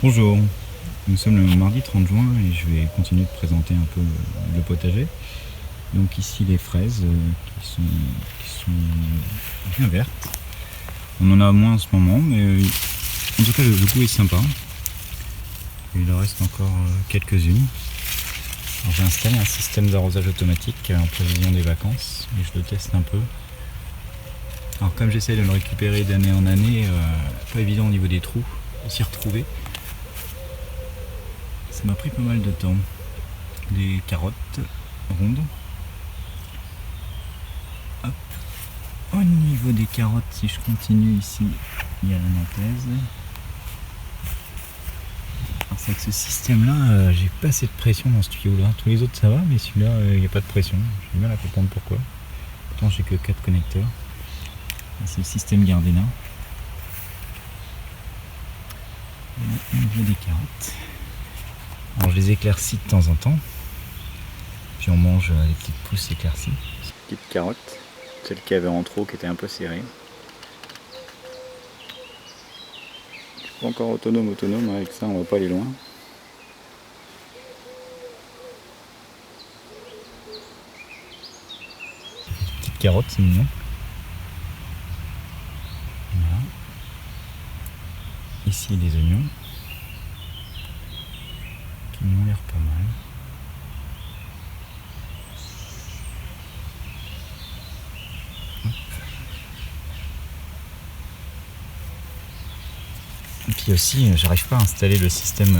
Bonjour, nous sommes le mardi 30 juin et je vais continuer de présenter un peu le potager. Donc ici les fraises qui sont bien vertes. On en a moins en ce moment, mais en tout cas le goût est sympa. Il en reste encore quelques-unes. Alors, j'ai installé un système d'arrosage automatique en prévision des vacances et je le teste un peu. Alors comme j'essaie de le récupérer d'année en année, pas évident au niveau des trous de s'y retrouver. Ça m'a pris pas mal de temps. Des carottes rondes. Hop. Au niveau des carottes, si je continue ici, il y a la nantaise. Alors c'est avec ce système-là, j'ai pas assez de pression dans ce tuyau-là. Tous les autres ça va, mais celui-là, il n'y a pas de pression. J'ai du mal à comprendre pourquoi. Pourtant j'ai que 4 connecteurs. C'est le système Gardena. Au niveau des carottes. Alors je les éclaircis de temps en temps, puis on mange les petites pousses éclaircies. Petite carotte, celle qui avait en trop, qui était un peu serrée. Je suis pas encore autonome, avec ça on va pas aller loin. Petite carotte, c'est mignon. Voilà. Ici les oignons, qui m'ont l'air pas mal. Et puis aussi, j'arrive pas à installer le système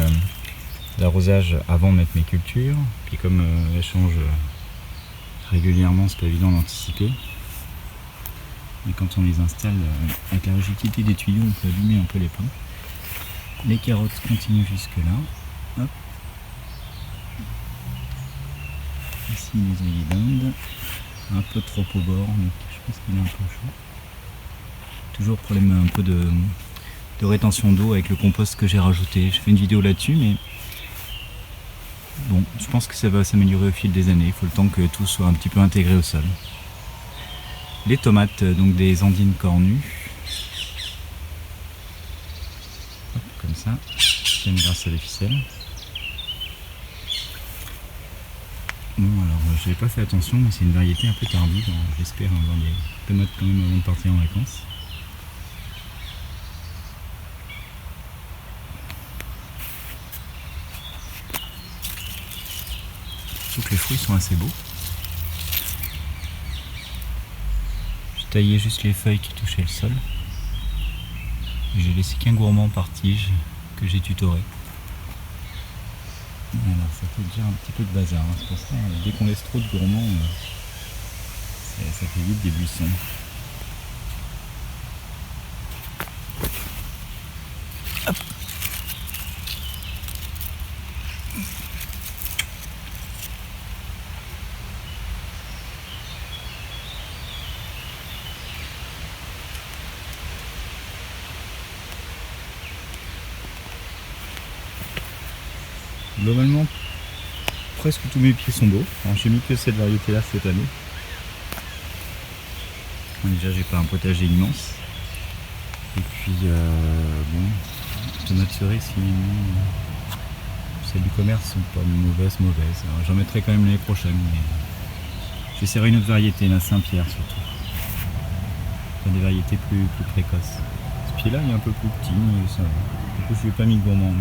d'arrosage avant de mettre mes cultures. Puis comme elles changent régulièrement, c'est pas évident d'anticiper. Et quand on les installe avec la rigidité des tuyaux, on peut allumer un peu les pans. Les carottes continuent jusque là. Hop. Ici les œillets d'Inde. Un peu trop au bord, donc je pense qu'il est un peu chaud. Toujours problème un peu de rétention d'eau avec le compost que j'ai rajouté. Je fais une vidéo là-dessus, mais bon, je pense que ça va s'améliorer au fil des années. Il faut le temps que tout soit un petit peu intégré au sol. Les tomates, donc des andines cornues. Hop, comme ça, tiennent grâce à des ficelles. Bon, alors je n'ai pas fait attention, mais c'est une variété un peu tardive. J'espère avoir des tomates quand même avant de partir en vacances. Je trouve que les fruits sont assez beaux. J'ai taillé juste les feuilles qui touchaient le sol. Et j'ai laissé qu'un gourmand par tige que j'ai tutoré. Alors ça fait déjà un petit peu de bazar, hein. C'est pour ça, dès qu'on laisse trop de gourmands, ça fait vite des buissons. Hop. Globalement, presque tous mes pieds sont beaux. Alors, j'ai mis que cette variété là cette année. Déjà j'ai pas un potager immense. Et puis bon, tomates cerises finalement, celles du commerce sont pas mauvaises. Alors, j'en mettrai quand même l'année prochaine. Mais j'essaierai une autre variété, la Saint-Pierre surtout. Enfin, des variétés plus précoces. Ce pied là il est un peu plus petit, mais ça va. Du coup je lui ai pas mis de gourmand.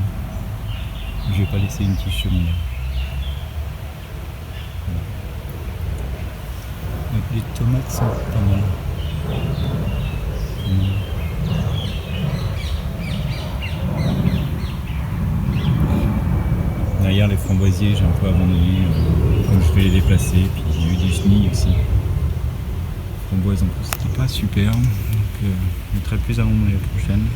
Je vais pas laisser une tige secondaire. Donc les tomates sont pas mal. Derrière les framboisiers j'ai un peu abandonné, comme je vais les déplacer. Puis il y a eu des chenilles aussi. Framboises en plus c'était pas super. Donc je mettrai plus à l'ombre l'année prochaine.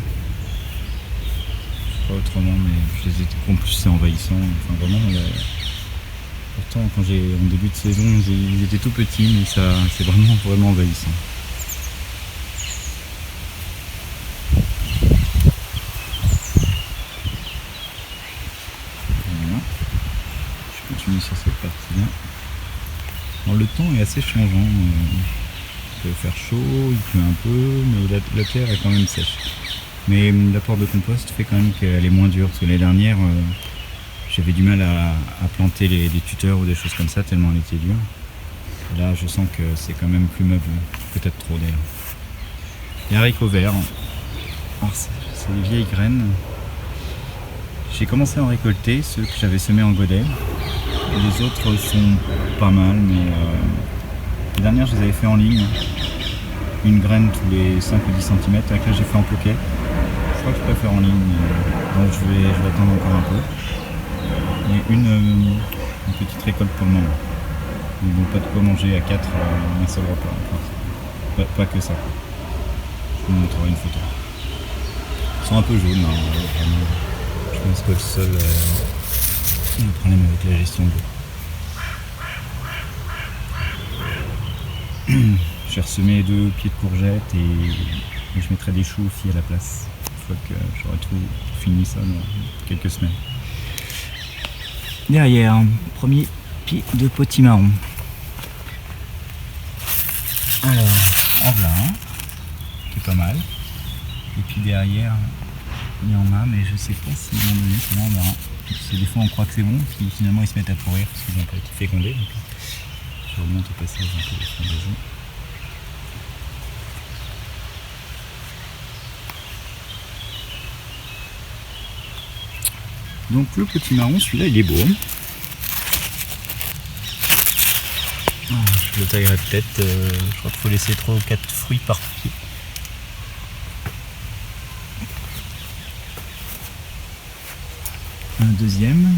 Autrement, mais je les ai en plus c'est envahissant, enfin vraiment pourtant quand j'ai en début de saison ils étaient tout petits, mais ça c'est vraiment envahissant. Voilà. Je continue sur cette partie là. Alors le temps est assez changeant, il peut faire chaud, il pleut un peu, mais la terre est quand même sèche. Mais l'apport de compost fait quand même qu'elle est moins dure. Parce que l'année dernière, j'avais du mal à planter les tuteurs ou des choses comme ça, tellement elle était dure. Là, je sens que c'est quand même plus meuble, peut-être trop d'ailleurs. Les haricots verts, alors c'est des vieilles graines. J'ai commencé à en récolter ceux que j'avais semés en godet. Les autres sont pas mal, mais les dernières je les avais fait en ligne. Une graine tous les 5 ou 10 cm, avec là j'ai fait en poquet. Je crois que je préfère en ligne, donc je vais attendre encore un peu. Et une petite récolte pour le moment. Ils n'ont pas de quoi manger à 4 un seul repas. Enfin, pas que ça. Je vous montrerai une photo. Ils sont un peu jaunes, hein, vraiment. Je pense que le sol a un problème avec la gestion de l'eau. J'ai ressemé 2 pieds de courgettes et je mettrai des choux aussi à la place. Une fois que j'aurai tout fini ça dans quelques semaines. Derrière, premier pied de potimarron. Alors, en voilà un, qui est pas mal. Et puis derrière, il y en a, mais je sais pas s'ils vont donner, sinon on verra. Parce que des fois on croit que c'est bon, puis finalement ils se mettent à pourrir parce qu'ils n'ont pas été fécondés. Donc je remonte au passage un peu les frondaisons. Donc le potimarron, celui-là il est beau. Je le taillerai peut-être, je crois qu'il faut laisser 3 ou 4 fruits par pied. Un deuxième.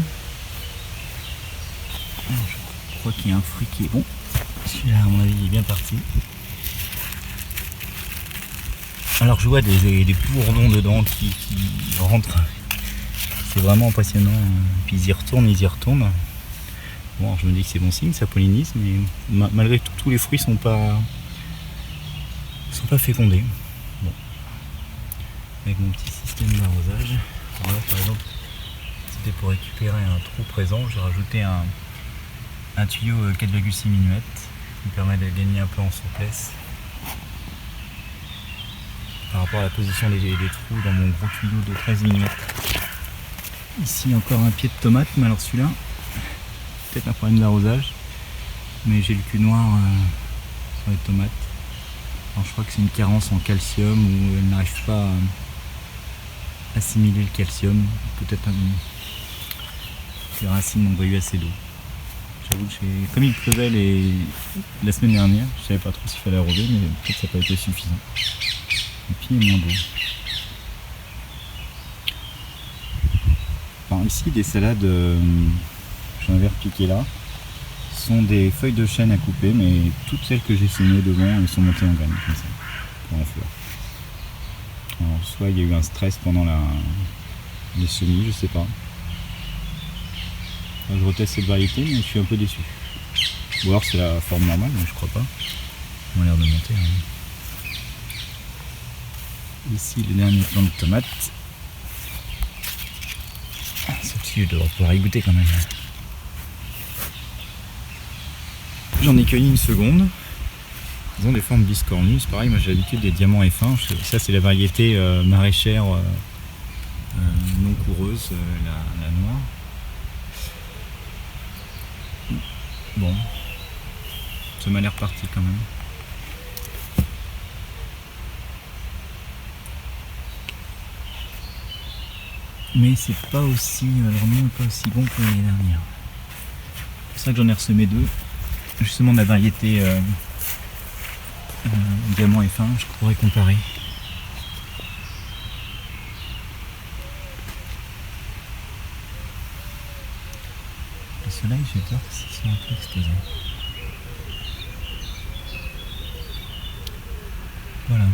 Je crois qu'il y a un fruit qui est bon. Celui-là à mon avis il est bien parti. Alors je vois des bourdons dedans qui rentrent. C'est vraiment passionnant. Puis ils y retournent. Bon, alors je me dis que c'est bon signe, ça pollinise, mais malgré tout, tous les fruits sont pas fécondés. Bon. Avec mon petit système d'arrosage. Alors là, par exemple, c'était pour récupérer un trou présent, j'ai rajouté un tuyau 4,6 mm qui me permet de gagner un peu en souplesse par rapport à la position des trous dans mon gros tuyau de 13 mm. Ici encore un pied de tomate, mais alors celui-là, peut-être un problème d'arrosage, mais j'ai le cul noir sur les tomates. Alors je crois que c'est une carence en calcium où elle n'arrive pas à assimiler le calcium. Peut-être les racines n'ont pas eu assez d'eau. J'avoue que comme il pleuvait la semaine dernière, je savais pas trop s'il fallait arroser, mais peut-être ça n'a pas été suffisant. Et puis il est moins beau. Alors ici des salades, j'en avais repiqué là, sont des feuilles de chêne à couper, mais toutes celles que j'ai semées devant, elles sont montées en graines comme ça, pour en fleurs. Alors soit il y a eu un stress pendant les semis, je sais pas. Alors, je reteste cette variété, mais je suis un peu déçu. Ou alors c'est la forme normale, mais je crois pas. Ils ont l'air de monter. Hein. Ici le dernier plant de tomates. Celle-ci je devrais pouvoir y goûter quand même. J'en ai cueilli une seconde. Ils ont des formes biscornues, c'est pareil, moi j'ai l'habitude des diamants F1. Ça c'est la variété maraîchère non coureuse, la noire. Bon, ça m'a l'air parti quand même. Mais c'est pas aussi, le rendement n'est pas aussi bon que l'année dernière. C'est pour ça que j'en ai ressemé 2. Justement de la variété diamant F1, je pourrais comparer. Le soleil, j'ai peur qu'il soit un peu exposé. Voilà.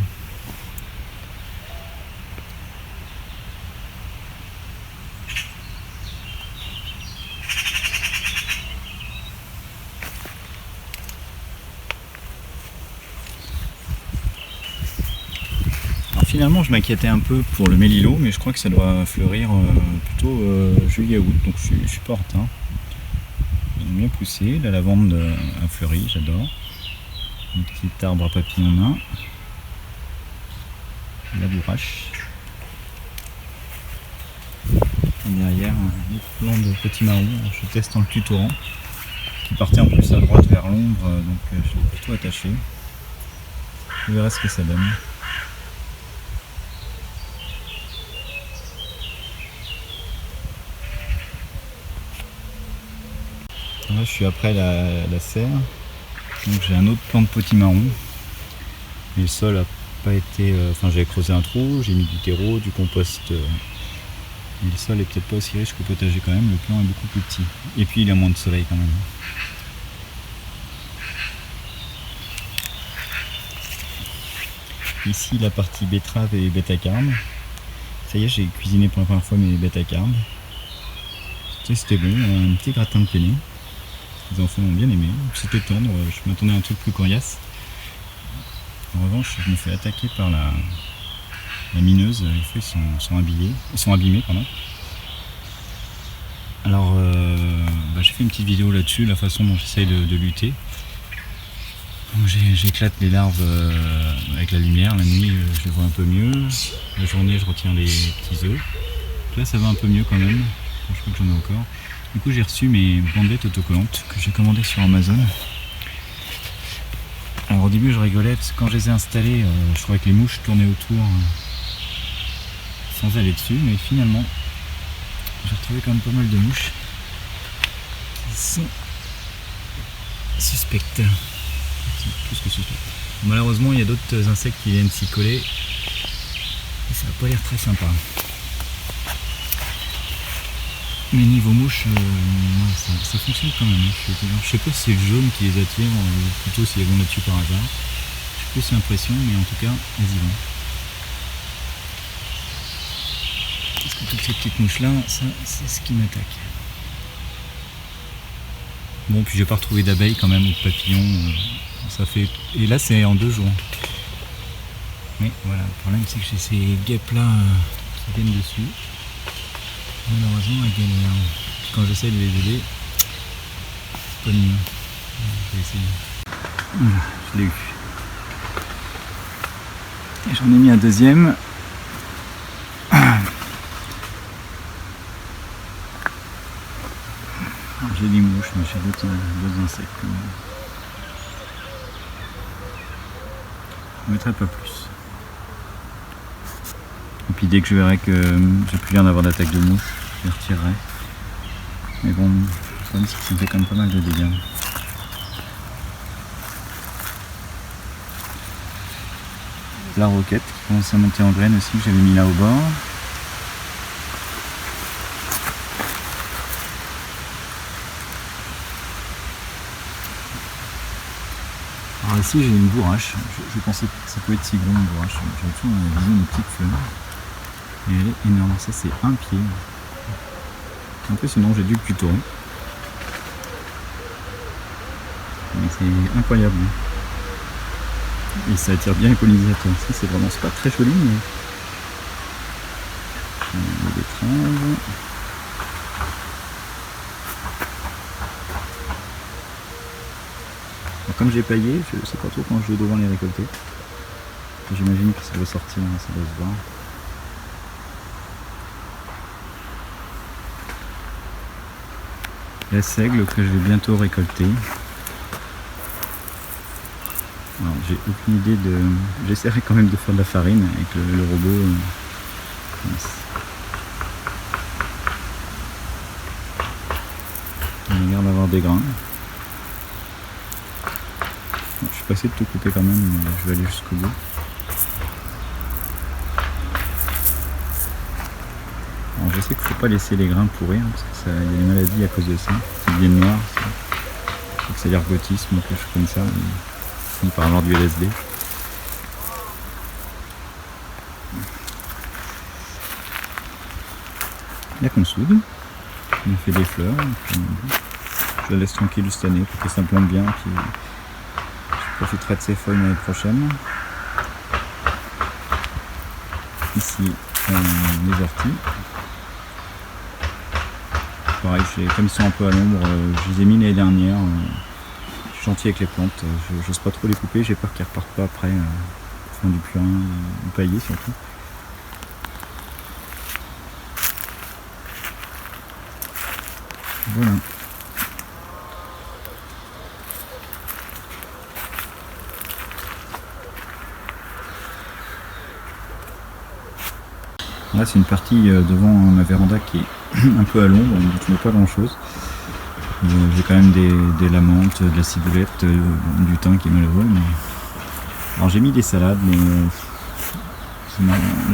Finalement, je m'inquiétais un peu pour le mélilo, mais je crois que ça doit fleurir plutôt juillet-août, donc je suis pas en retard. Ils ont bien poussé, la lavande a fleuri, j'adore. Un petit arbre à papillons nain, la bourrache. derrière un autre plan de potimarron. Je teste en le tutorant, qui partait en plus à droite vers l'ombre, donc je l'ai plutôt attaché. Je verrai ce que ça donne. Là, je suis après la serre, donc j'ai un autre plan de potimarron. Mais le sol a pas été. Enfin, j'avais creusé un trou, j'ai mis du terreau, du compost. Mais le sol est peut-être pas aussi riche qu'au potager quand même. Le plan est beaucoup plus petit. Et puis il y a moins de soleil quand même. Ici la partie betterave et bêta carne. Ça y est, j'ai cuisiné pour la première fois mes bêta carne. C'était bon, un petit gratin de penne. Les enfants ont bien aimé. C'était tendre, je m'attendais à un truc plus coriace. En revanche, je me fais attaquer par la mineuse. Les feuilles sont abîmées. Pardon. Alors, j'ai fait une petite vidéo là-dessus, la façon dont j'essaye de lutter. J'éclate les larves avec la lumière. La nuit, je les vois un peu mieux. La journée, je retire les petits œufs. Là, ça va un peu mieux quand même. Je crois que j'en ai encore. Du coup, j'ai reçu mes bandelettes autocollantes que j'ai commandées sur Amazon. Alors au début, je rigolais parce que quand je les ai installées, je trouvais que les mouches tournaient autour sans aller dessus. Mais finalement, j'ai retrouvé quand même pas mal de mouches qui sont suspectes. Plus que suspectes. Malheureusement, il y a d'autres insectes qui viennent s'y coller. Et ça n'a pas l'air très sympa. Mais niveau mouches, ça fonctionne quand même. Je sais pas si c'est le jaune qui les attire, ou plutôt si elles vont là-dessus par hasard. J'ai plus l'impression, mais en tout cas, elles y vont. Parce que toutes ces petites mouches-là, ça, c'est ce qui m'attaque. Bon, puis j'ai pas retrouvé d'abeilles quand même, ou de papillons. Ça fait... Et là, c'est en 2 jours. Mais voilà, le problème, c'est que j'ai ces guêpes-là qui viennent dessus. Malheureusement, elles galèrent. Quand j'essaie de les aider, c'est pas mieux. Je vais essayer. Voilà, je l'ai eu. Et j'en ai mis un deuxième. J'ai des mouches, mais j'ai d'autres insectes. Je ne mettrai pas plus. Et puis dès que je verrai que j'ai plus l'air d'avoir d'attaque de mouches, je les retirerai. Mais bon, le problème c'est que ça me fait quand même pas mal de dégâts. La roquette qui commence à monter en graines aussi, que j'avais mis là au bord. Alors ici j'ai une bourrache, je pensais que ça pouvait être si gros une bourrache, j'avais toujours la vision de petites fleurs. Et elle est énorme, ça c'est un pied. Impressionnant, j'ai dû le tutorer. Mais c'est incroyable. Et ça attire bien les pollinisateurs. Ça c'est vraiment pas très joli, mais les betteraves. Comme j'ai paillé, je sais pas trop quand je vais devoir les récolter. J'imagine que ça doit sortir, ça doit se voir. La seigle que je vais bientôt récolter. Alors j'ai aucune idée de... J'essaierai quand même de faire de la farine avec le robot. Il a l'air d'avoir des grains. Je suis passé de tout couper quand même, mais je vais aller jusqu'au bout. Alors je sais qu'il ne faut pas laisser les grains pourrir, parce qu'il y a des maladies à cause de ça, qui deviennent noirs. Je crois que c'est l'ergotisme ou quelque chose comme ça. On finit par avoir du LSD. La consoude, on fait des fleurs. Je la laisse tranquille cette année pour que ça plante bien. Puis je profiterai de ces feuilles l'année prochaine. Ici, les orties. Pareil, comme ils sont un peu à l'ombre, je les ai mis l'année dernière. Je suis gentil avec les plantes, j'ose pas trop les couper, j'ai peur qu'elles repartent pas après, font du purin, du paillé surtout. Voilà. Là c'est une partie devant ma véranda qui est un peu à l'ombre, donc je ne mets pas grand chose. J'ai quand même des lamantes, de la ciboulette, du thym qui est malheureux. Mais... Alors j'ai mis des salades, mais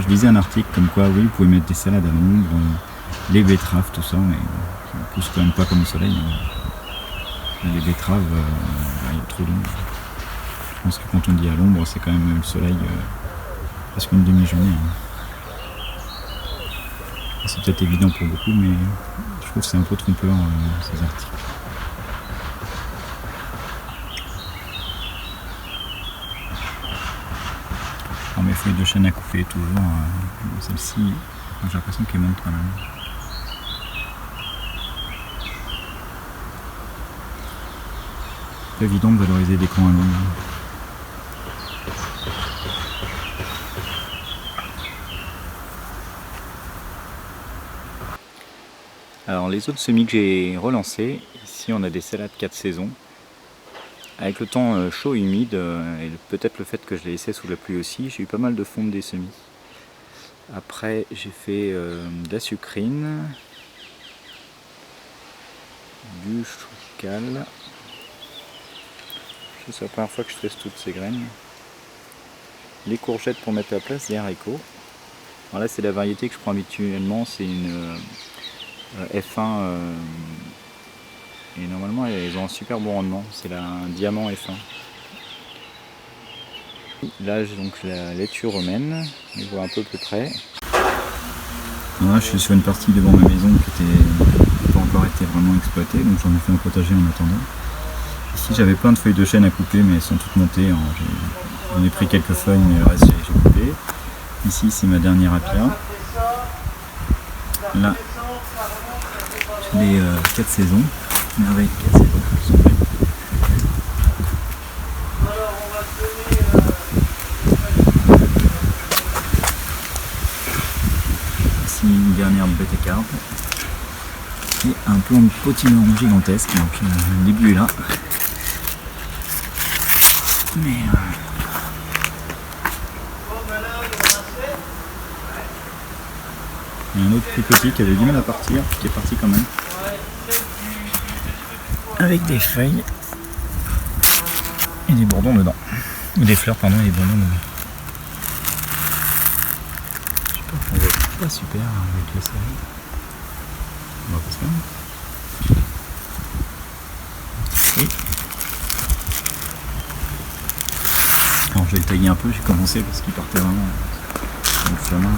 je lisais un article comme quoi oui, vous pouvez mettre des salades à l'ombre, les betteraves, tout ça, mais ça ne pousse quand même pas comme au soleil. Les betteraves, il y a trop d'ombre. Je pense que quand on dit à l'ombre, c'est quand même le soleil presque une demi-journée. C'est peut-être évident pour beaucoup, mais je trouve que c'est un peu trompeur ces articles. Alors mes feuilles de chêne à couper toujours, celle-ci, j'ai l'impression qu'elle monte quand même. C'est évident de valoriser des coins à l'ombre. Alors les autres semis que j'ai relancés, ici on a des salades 4 saisons. Avec le temps chaud et humide, et peut-être le fait que je les laissais sous la pluie aussi, j'ai eu pas mal de fonte des semis. Après j'ai fait de la sucrine, du choucal. C'est la première fois que je teste toutes ces graines. Les courgettes pour mettre à la place, des haricots. Alors là c'est la variété que je prends habituellement, c'est une F1 et normalement elles ont un super bon rendement, c'est un diamant F1. Là j'ai donc la laitue romaine, je vois un peu plus près. Alors là je suis sur une partie devant ma maison qui n'a pas encore été vraiment exploitée, donc j'en ai fait un potager en attendant. Ici j'avais plein de feuilles de chêne à couper mais elles sont toutes montées, j'en ai pris quelques feuilles mais le reste j'ai coupé. Ici c'est ma dernière apia. Là j'ai les 4 saisons, merveille 4 saisons. Ici une dernière bête à carpe et un plan de potimarron gigantesque, donc le début est là. Mais il y a un autre plus petit qui avait du mal à partir, qui est parti quand même. Avec des feuilles et des bourdons dedans. Ou des fleurs, pardon, et des bourdons dedans. Je sais pas, on voit pas super avec le soleil. On va passer là. Oui. Alors je vais le tailler un peu, j'ai commencé parce qu'il partait vraiment dans le flamin.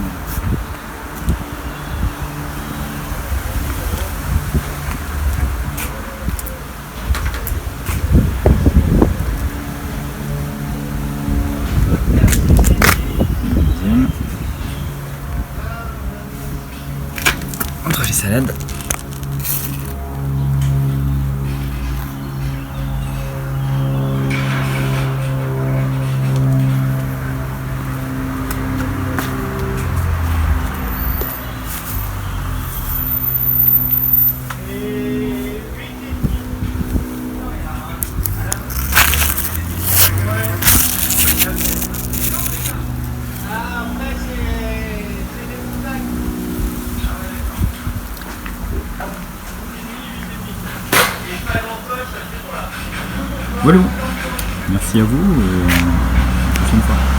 Entre les salades. Voilà, merci à vous et à la prochaine fois.